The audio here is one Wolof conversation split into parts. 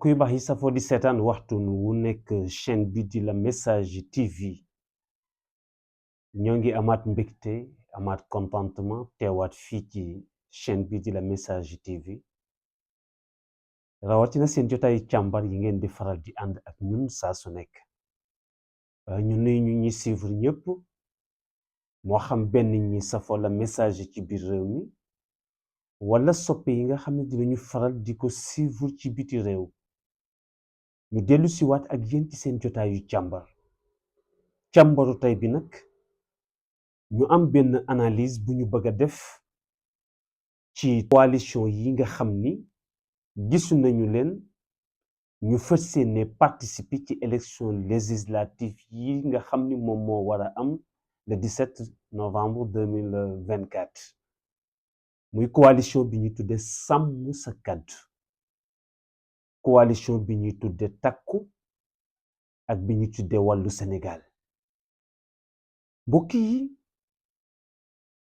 mbokk yu baax yi safoo di seetaan waxtu wu nekk chaîne bi di la message TV ñoo ngi amaat mbégte amaat contentement teewaat fii ci chaîne bi di la message TV rawatina seen jotaayu càmbar yi ngeen di faral di ànd ak ñun saa su nekk ñu nuyu ñu ñuy suivre ñëpp moo xam benn ñi safoo la message ci biir réew mi wala soppe yi nga xam ne dinañu faral di ko suivre ci biti réew ñu dellu siwaat ak yéen ci seen jotaayu càmbaru tey bi nag ñu am benn analyse bu ñu bëgg a def ci coalition yi nga xam ni gisu nañu leen ñu fas yéene participer ci élection législative yi nga xam ni moom moo war a am le 17 novembre 2024 muy coalition bi ñuy tudde sàmm sa kàddu coalition bi ñuy tudde takku ak bi ñuy tudde wàllu Sénégal mbokk yi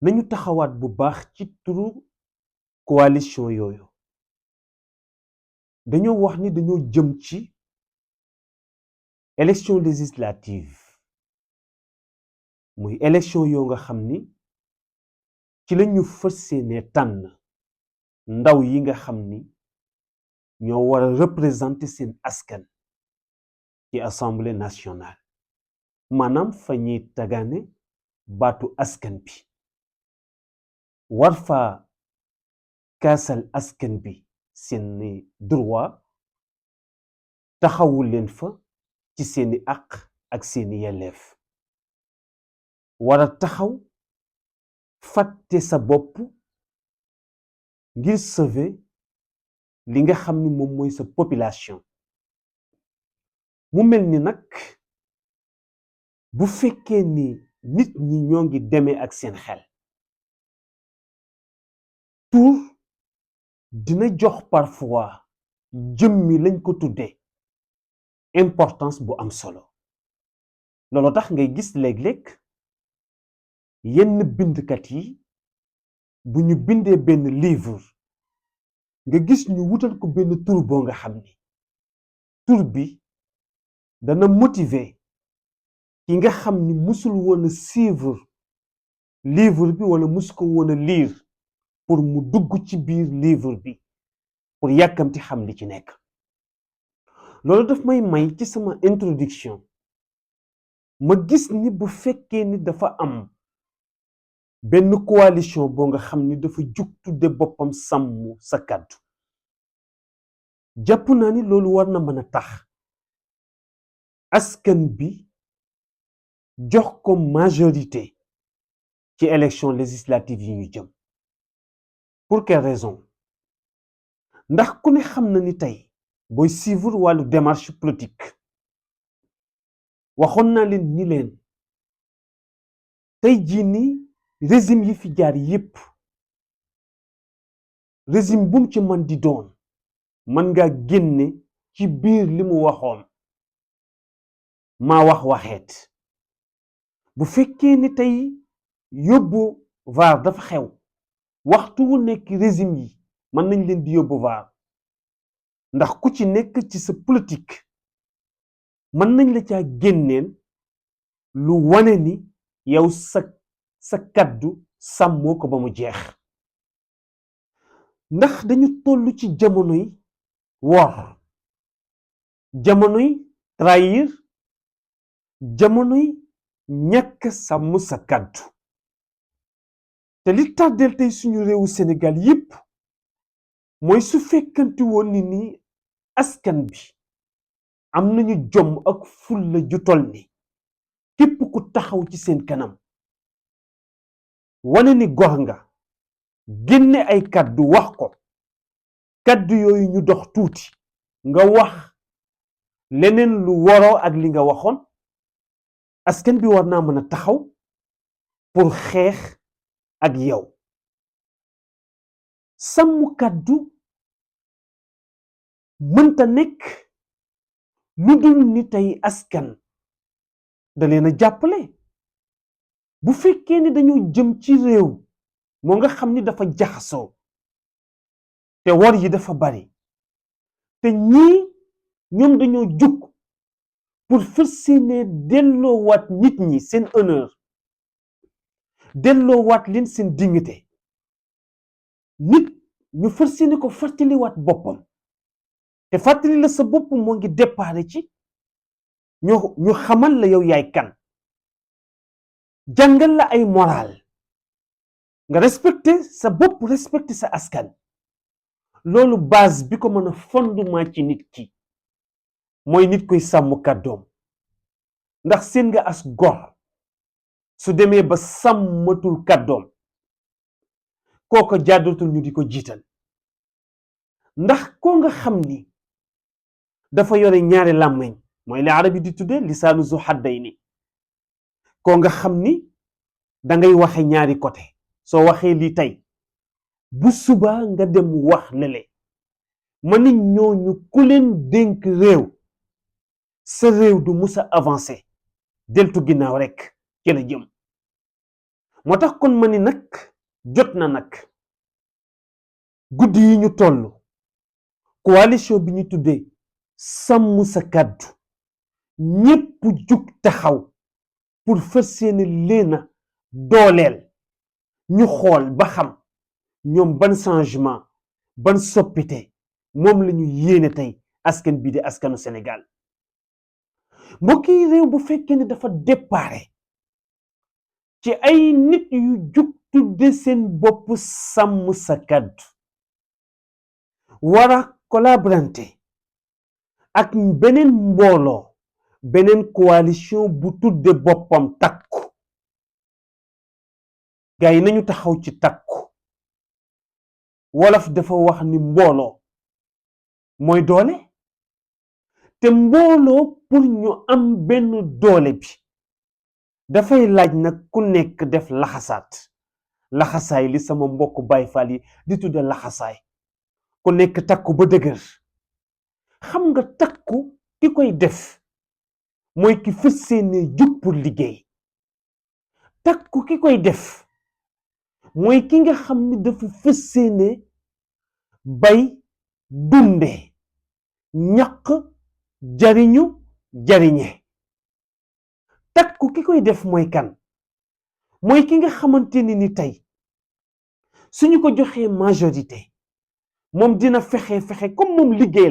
nañu taxawaat bu baax ci turu coalition yooyu dañoo wax ni dañoo jëm ci élection législative muy élection yoo nga xam ni ci la ñu fas yéene tànn ndaw yi nga xam ni ñoo war a représenter seen askan ci assemblée nationale maanaam fa ñuy tagaane baatu askan bi war fa kaasal askan bi seeni droit taxawul leen fa ci seeni àq ak seeni yelleef war a taxaw fàtte sa bopp ngir sauver li nga xam ni moom mooy sa population mu mel ni nag bu fekkee ni nit ñi ñoo ngi demee ak seen xel tur dina jox parfois jëmmi lañ ko tuddee importance bu am solo loolu tax ngay gis léeg-léeg yenn bindkat yi bu ñu bindee benn livre nga gis ñu wutal ko benn tur boo nga xam ni tur bi dana motiver ki nga xam ni musul woon a suivre livre bi wala mus ko woon a lire pour mu dugg ci biir livre bi pour yàkkamti xam li ci nekk loolu daf may ci sama introduction ma gis ni bu fekkee ni dafa am benn coalition boo nga xam ni dafa jug tudde boppam sàmm sa kàddu jàpp naa ni loolu war na mën a tax askan bi jox ko majorité ci élection législative yi ñu jëm pour quelle raison ndax ku ne xam na ni tey booy suivre wàllu démarche politique waxoon naa leen ni leen tey jii ni régime yi fi jaar yépp régime bu mu ci man di doon man nga génne ci biir li mu waxoon maa wax waxeet bu fekkee ni tey yóbbu vaar dafa xew waxtu wu nekk régime yi mën nañ leen di yóbbu vaar ndax ku ci nekk ci sa politique mën nañ la caa génneel lu wane ni yow sa kaddu sàmmoo ko ba mu jeex ndax dañu toll ci jamonoy wor jamonoy trahir jamonoy ñàkk sàmm sa kaddu te li tàddeel tey suñu réewu Sénégal yépp mooy su fekkanti woon ni askan bi am nañu jom ak fulla ju toll ni képp ku taxaw ci seen kanam wane ni gor nga génne ay kaddu wax ko kaddu yooyu ñu dox tuuti nga wax leneen lu waroo ak li nga waxoon askan bi war naa mën a taxaw pour xeex ak yow sàmm kaddu mënta nekk lu dul ni tey askan da leen a jàppale bu fekkee ni dañoo jëm ci réew moo nga xam ni dafa jaxasoo te wor yi dafa bari te ñii ñoom dañoo jug pour fas yéene delloowaat nit ñi seen honneur delloowaat leen seen dignité nit ñu fas yéene ko fàttaliwaat boppam te fàttali la sa bopp moo ngi déparé ci ñu xamal la yow yaay kan jàngal la ay moral nga respecté sa bopp respecté sa askan loolu base bi ko mën a fondement ci nit ki mooy nit koy sàmm kàddoom ndax seen nga as gor su demee ba sàmmatul kàddoom kooko jàddatul ñu di ko jiital ndax koo nga xam ni dafa yore ñaari làmmiñ mooy li arab yi di tudde lisaanu zu haddayni koo nga xam ni dangay waxe ñaari côté soo waxee lii tey bu suba nga dem wax lele ma ni ñooñu ku leen dénk réew sa réew du musa avancé deltu ginnaaw rekk ci la jëm moo tax kon ma ni nag jot na nag guddi yi ñu toll coalition bi ñu tuddee sàmm sa kàddu ñépp jug taxaw pour fas yéene leena dooleel ñu xool ba xam ñoom ban changement ban soppite moom la ñu yéene tey askan bii di askanu Sénégal mbokki réew bu fekkee ne dafa déparé ci ay nit yu jug tudde seen bopp sàmm sa kàddu war a collaborante ak beneen mbooloo beneen coalition bu tudde boppam takku gaa yi nañu taxaw ci takku wolof dafa wax ni mbooloo mooy doole te mbooloo pour ñu am benn doole bi dafay laaj nag ku nekk def laxasaay li sama mbokk Baay Faal yi di tudde laxasaay ku nekk takku ba dëgër xam nga takku ki koy def mooy ki fas yéene jug pour liggéey takku ki koy def mooy ki nga xam ni dafa fas yéene bay dunde ñaq jariñe takku ki koy def mooy kan mooy ki nga xamante ni tey suñu ko joxee majorité moom dina fexe comme moom liggéey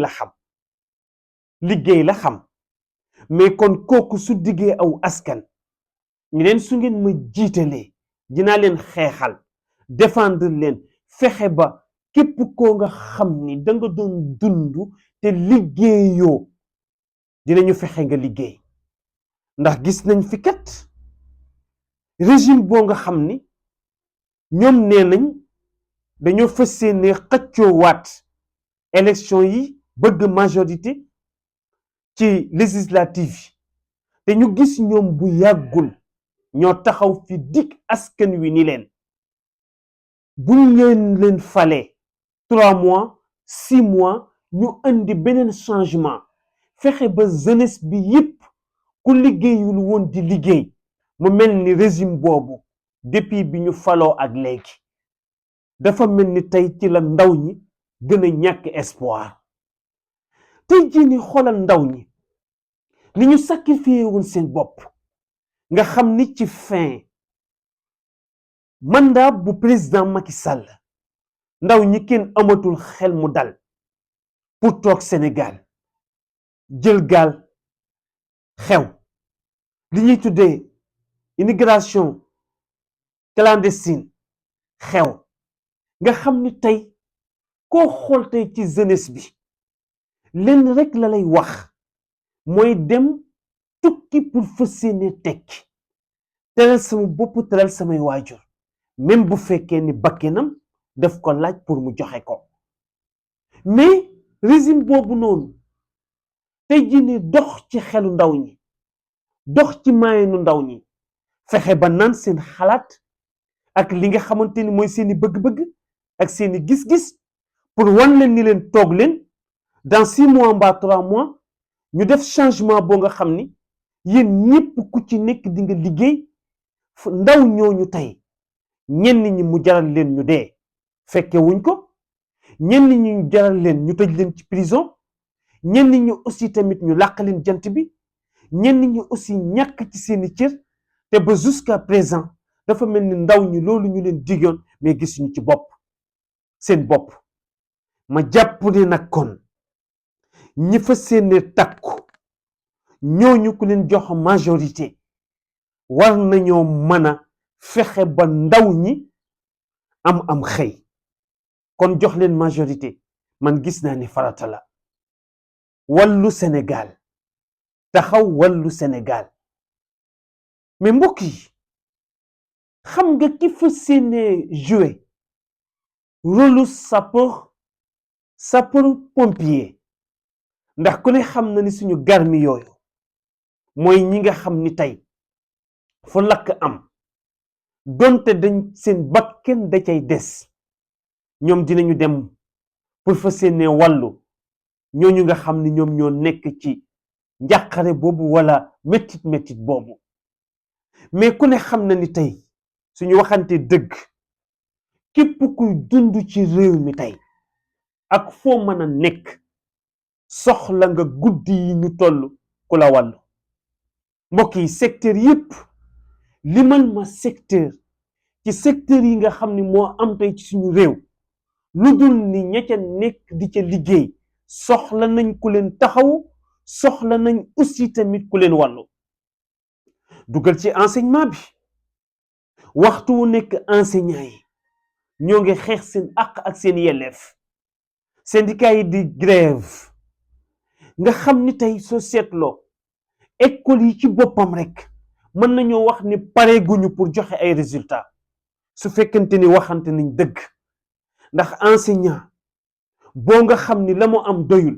la xam mais kon kooku su diggee aw askan ñu leen su ngeen ma jiitalee dinaa leen xeexal défendre leen fexe ba képp koo nga xam ni danga doon dund te liggéeyoo dinañu fexe nga liggéey ndax gis nañ fi kat régime boo nga xam ni ñoom nee nañ dañoo fas yéene xëccoo waat élection yi bëgg majorité ci législative te ñu gis ñoom bu yàggul ñoo taxaw fi dig askan wi ni leen buñ leen falee 3 mois 6 mois ñu andi beneen changement fexe ba jeunesse bi yépp ku liggéeyul woon di liggéey mu mel ni régime boobu depuis bi ñu faloo ak léegi dafa mel ni tey ci la ndaw ñi gën a ñàkk espoir tey jii ni xoolal ndaw ñi ni ñu sacrifié woon seen bopp nga xam ni ci fin mandat bu président Macky Sall ndaw ñi kenn amatul xel mu dal pour toog Sénégal jël gaal xew li ñuy tuddee immigration clandestine xew nga xam ni tey koo xool tey ci jeunesse bi lenn rek la lay wax mooy dem tukki pour fas yéene tekki teral sama bopp teral samay waajur même bu fekkee ni bakkenam daf ko laaj pour mu joxe ko mais régime boobu noonu tey jii ni dox ci xelu ndaw ñi dox ci maayenu ndaw ñi fexe ba naan seen xalaat ak li nga xamante ni mooy seeni bëgg-bëgg ak seeni gis-gis pour wan leen ni leen toog leen dans 6 mois mbaa 3 mois ñu def changement boo nga xam ni yéen ñépp ku ci nekk di nga liggéey ndaw ñooñu tey ñenn ñi mu jaral leen ñu dee fekke wuñ ko ñenn ñi ñu jaral leen ñu tëj leen ci prison ñenn ñi aussi tamit ñu làq leen jant bi, ñenn ñi aussi ñàkk ci seeni cër te ba jusqu'à présent dafa mel ni ndaw ñi loolu ñu leen digoon mais gisuñu ci seen bopp. ma jàpp ne nag kon ñi fa seene takku ñooñu ku leen jox majorité war nañoo mën a fexe ba ndaw ñi am xëy kon jox leen majorité man gis naa ni farata la. Wallu Sénégal taxaw Wallu Sénégal mais mbokk yi xam nga ki fa seene jouer rôle sapeur pompier ndax ku ne xam na ni suñu garmi yooyu mooy ñi nga xam ni tey fu lakk am donte dañ seen bakken da cay des ñoom dinañu dem pour fa seene wàllu ñooñu nga xam ni ñoom ñoo nekk ci njàqare boobu wala métit boobu mais ku ne xam na ni tey suñu waxante dëgg képp kuy dund ci réew mi tey ak foo mën a nekk soxla nga guddi yi ñu toll ku la wàllu. mbokk yi secteur yépp limal ma secteur ci secteur yi nga xam ni moo am tey ci suñu réew lu dul ni ña ca nekk di ca liggéey soxla nañ ku leen taxaw, soxla nañ aussi tamit ku leen wàllu. dugal ci enseignement bi waxtu wu nekk enseignant yi ñoo ngi xeex seen àq ak seen yelleef, syndicat yi di grève nga xam ni tey soo seetloo école yi ci boppam rek mën nañoo wax ni pareeguñu pour joxe ay résultats su fekkente ni waxante nañ dëgg ndax enseignant boo nga xam ni la mu am doyul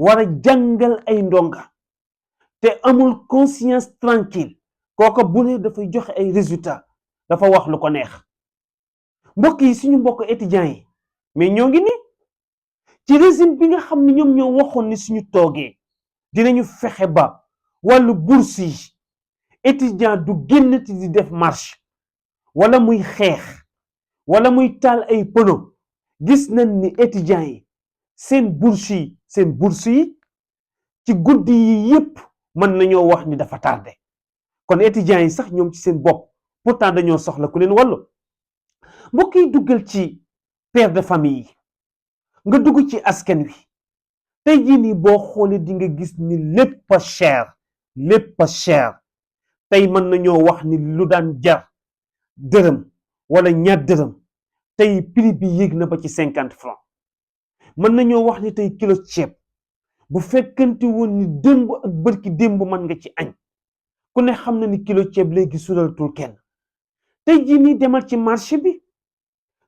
war a jàngal ay ndonga te amul conscience tranquille kooka bu ne dafay joxe ay résultats dafa wax lu ko neex. mbokk yi suñu mbokk étudiants yi mais ñoo ngi ni ci régime bi nga xam ni ñoom ñoo waxoon ni suñu toogee dinañu fexe ba wàllu bourse yi étudiant du génnati di def marche wala muy xeex wala muy taal ay pono. gis nañ ni étudiants yi seen bourse yi ci guddi yi yépp mën nañoo wax ni dafa tardé kon étudiants yi sax ñoom ci seen bopp pourtant dañoo soxla ku leen wàllu. mbokk yi duggal ci père de famille yi nga dugg ci askan wi tey jii nii boo xoolee di nga gis ni lépp a cher tey mën nañoo wax ni lu daan jar dërëm wala ñaar dërëm tey prix bi yéeg na ba ci 50 francs. mën nañoo wax ni tey kilo ceeb bu fekkante woon ni démb ak bërki démb mën nga ci añ ku ne xam na ni kilo ceeb léegi suraltul kenn. tey jii nii demal ci marché bi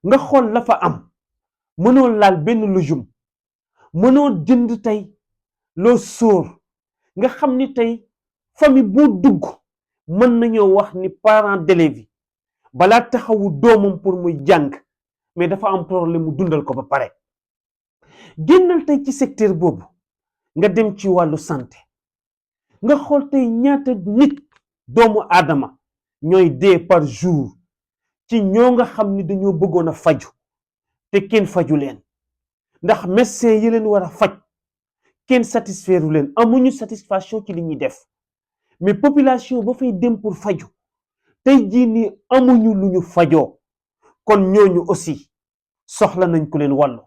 nga xool la fa am mënoo laal benn lujum mënoo jënd tey loo sóor nga xam ni tey famille boo dugg mën nañoo wax ni parents d'élèves yi balaa taxawu doomam pour muy jàng mais dafa am problème mu dundal ko ba pare. génnal tey ci secteur boobu nga dem ci wàllu santé nga xool tey ñaata nit doomu aadama ñooy dee par jour ci ñoo nga xam ni dañoo bëggoon a faju te kenn faju leen ndax médecin yi leen war a faj kenn satisfaire leen amuñu satisfaction ci li ñuy def mais population ba fay dem pour faju tey jii nii amuñu lu ñu fajoo kon ñooñu aussi soxla nañ ku leen wàllu.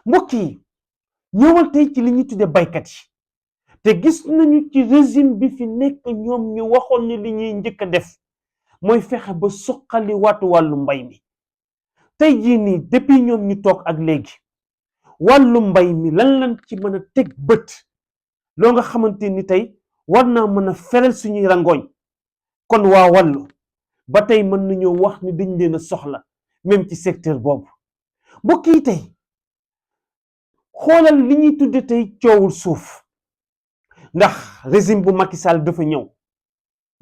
mbokk yi ñëwal tey ci li ñuy tudde baykat yi te gis nañu ci régime bi fi nekk ñoom ñu waxoon ni li ñuy njëkk a def mooy fexe ba suqali wàllu mbay mi. tey jii nii depuis ñoom ñu toog ak léegi wàllu mbay mi lan ci mën a teg bët loo nga xamante ni tey war naa mën a feral suñuy rangooñ kon waa wàllu ba tey mën nañoo wax ni dañ leen a soxla même ci secteur boobu. mbokk yi tey xoolal li ñuy tudde tey coowul suuf ndax régime bu Macky Sall dafa ñëw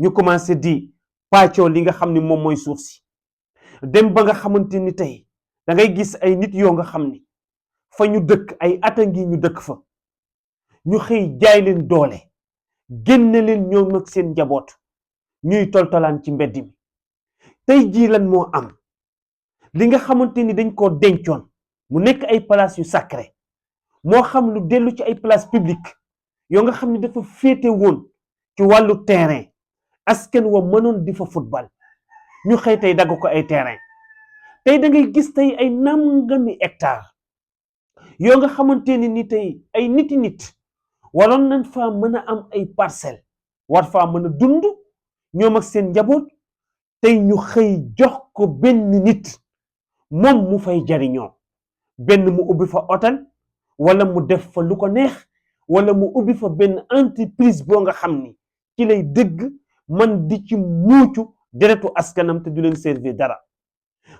ñu commencé di pàccoo li nga xam ni moom mooy suuf si dem ba nga xamante ni tey da ngay gis ay nit yoo nga xam ni fa ñu dëkk ay ata ngi ñu dëkk fa ñu xëy jaay leen doole génne leen ñoom ak seen njaboot ñuy toltolaan ci mbedd mi. tey jii lan moo am li nga xamante ni dañ koo dencoon mu nekk ay palaas yu sacré moo xam lu dellu ci ay place publique yoo nga xam ne dafa féete woon ci wàllu terrain askan wa mënoon di fa football ñu xëy tey dagg ko ay terrain tey da ngay gis tey ay nangami hectare yoo nga xamante ni tey ay nit waroon nañ faa mën a am ay parcelle war faa mën a dund ñoom ak seen njaboot tey ñu xëy jox ko benn nit moom mu fay jariñoo benn mu ubbi fa hôtel wala mu def fa lu ko neex wala mu ubbi fa benn entreprise boo nga xam ni ci lay dëgg man di ci muucu deretu askanam te du leen servir dara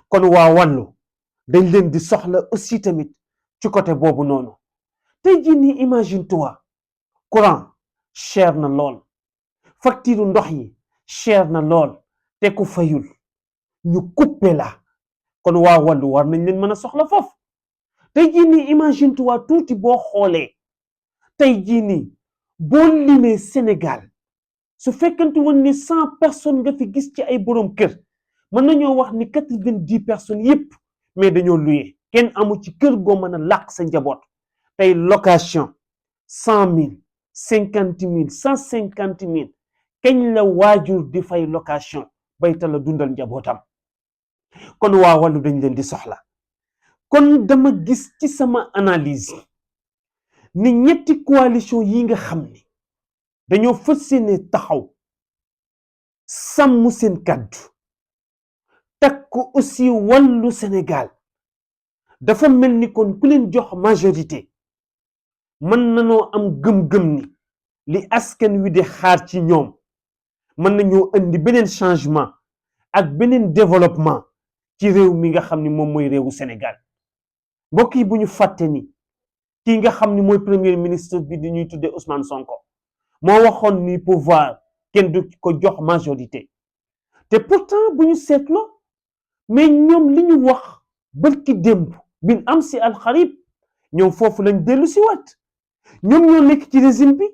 kon waa wàllu dañ leen di soxla aussi tamit ci côté boobu noonu tey jii nii imagine toi courant cher na lool facture ndox yi cher na lool te ku fayul ñu coupé la kon waa wàllu war nañ leen mën a soxla foofu tey jii nii imagine toi tuuti boo xoolee tey jii nii boo limee Sénégal su fekkante woon ni 100 personnes nga fi gis ci ay borom kër mën nañoo wax ni 90 personnes yépp mais dañoo luye kenn amu ci kër goo mën a làq sa njaboot tey location 100 000 50 000 150 000 kañ la waajur di fay location bayta la dundal njabootam kon waa wàllu dañ leen di soxla kon dama gis ci sama analyse ni ñetti coalition yi nga xam ni dañoo fas yéene taxaw sàmm seen kàddu takku aussi wàllu Sénégal dafa mel ni kon ku leen jox majorité mën nañoo am gëm-gëm ni li askan wi di xaar ci ñoom mën nañoo indi beneen changement ak beneen développement ci réew mi nga xam ni moom mooy réewu Sénégal mbokk yi bu ñu fàtte ni kii nga xam ni mooy premier ministre bi di ñuy tuddee Ousmane Sonko moo waxoon ni pouvoir kenn du ko jox majorité te pourtant bu ñu seetloo mais ñoom li ñu wax bërki démb bin am si alxarib ñoom foofu lañ dellu si waat ñoom ñoo nekk ci régime bi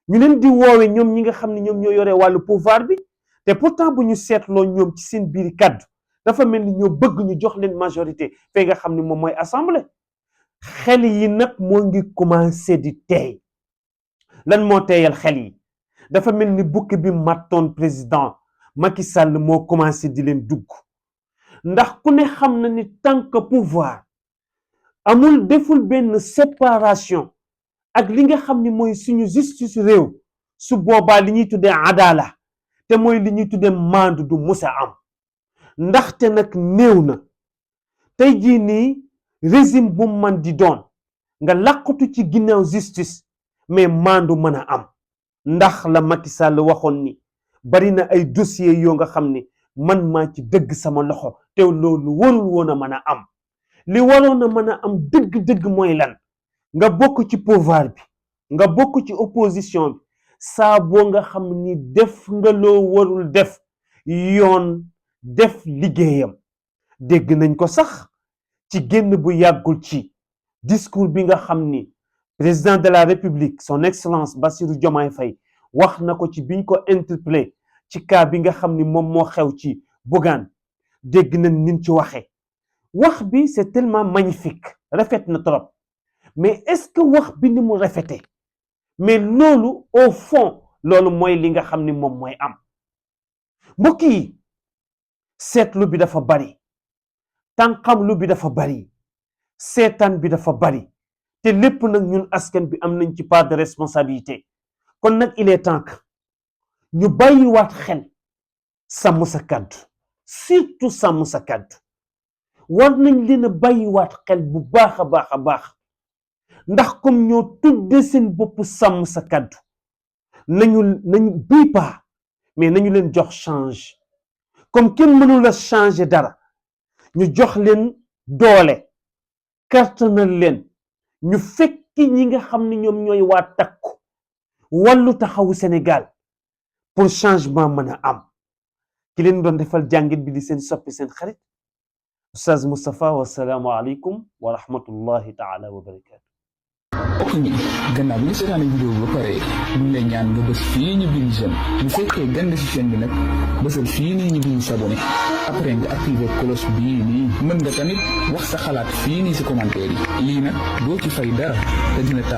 ñu leen di woowe ñoom ñi nga xam ne ñoom ñoo yore wàllu pouvoir bi te pourtant bu ñu seetloo ñoom ci seen biiri kàddu dafa mel ni ñoo bëgg ñu jox leen majorité fee nga xam ne moom mooy assemblée xel yi nag moo ngi commencé di teey lan moo teeyal xel yi dafa mel ni bukki bi mattoon président Macky Sall moo commencé di leen dugg ndax ku ne xam na ni tant que pouvoir amul deful benn séparation ak li nga xam ni mooy suñu justice réew su boobaa li ñuy tuddee adala te mooy li ñuy tuddee maandu du musa am ndaxte nag néew na tey jii nii régime bu man di doon nga làqatu ci ginnaaw justice mais maandu mën a am ndax la Macky Sall waxoon ni bari na ay dossiers yoo nga xam ni man maa ci dëgg sama loxo te loolu warul woon a mën a am li waroon a mën a am dëgg-dëgg mooy lan nga bokk ci pouvoir bi nga bokk ci opposition bi saa boo nga xam ni def nga loo warul def yoon def liggéeyam dégg nañ ko sax ci génn bu yàggul ci discours bi nga xam ni président de la république son excellence Bassirou Diomaye Faye wax na ko ci biñ ko interpellé ci cas bi nga xam ni moom moo xew ci Bougane dégg nañ nin ci waxee wax bi c'est tellement magnifique rafet na trop mais est-ce que wax bi ni mu rafetee mais loolu au fond loolu mooy li nga xam ni moom mooy am mbokk yi seetlu bi dafa bari tànqamlu bi dafa bari seetaan bi dafa bari te lépp nag ñun askan bi am nañ ci part de responsabilité kon nag il est temps que ñu bàyyiwaat xel sàmm sa kàddu surtout sàmm sa kàddu war nañ leen a bàyyiwaat xel bu baax a baax a baax ndax comme ñoo tudde seen bopp sàmm sa kàddu nañu bii paa mais nañu leen jox change comme kenn mënul a changer dara ñu jox leen doole kartanal leen ñu fekki ñi nga xam ne ñoom ñooy waa takku wàllu taxawu Sénégal pour changement mën a am ki leen doon defal jàngit bi di seen soppi seen xarit Oustaz Moustapha wasalaamu aleykum wa rahmatullahi taala wa barakatu ok ñi gannaaw bi nga seetaane vidéo bi ba pare ñu ngi lay ñaan nga bës fii ñu bind j'aime bu fekkee gande si chaîne bi nag bësal fii nii ñu bind s'abonné après nga activé cloche bii nii mën nga tamit wax sa xalaat fii nii si commentaire yi lii nag doo ci fay dara te dina tax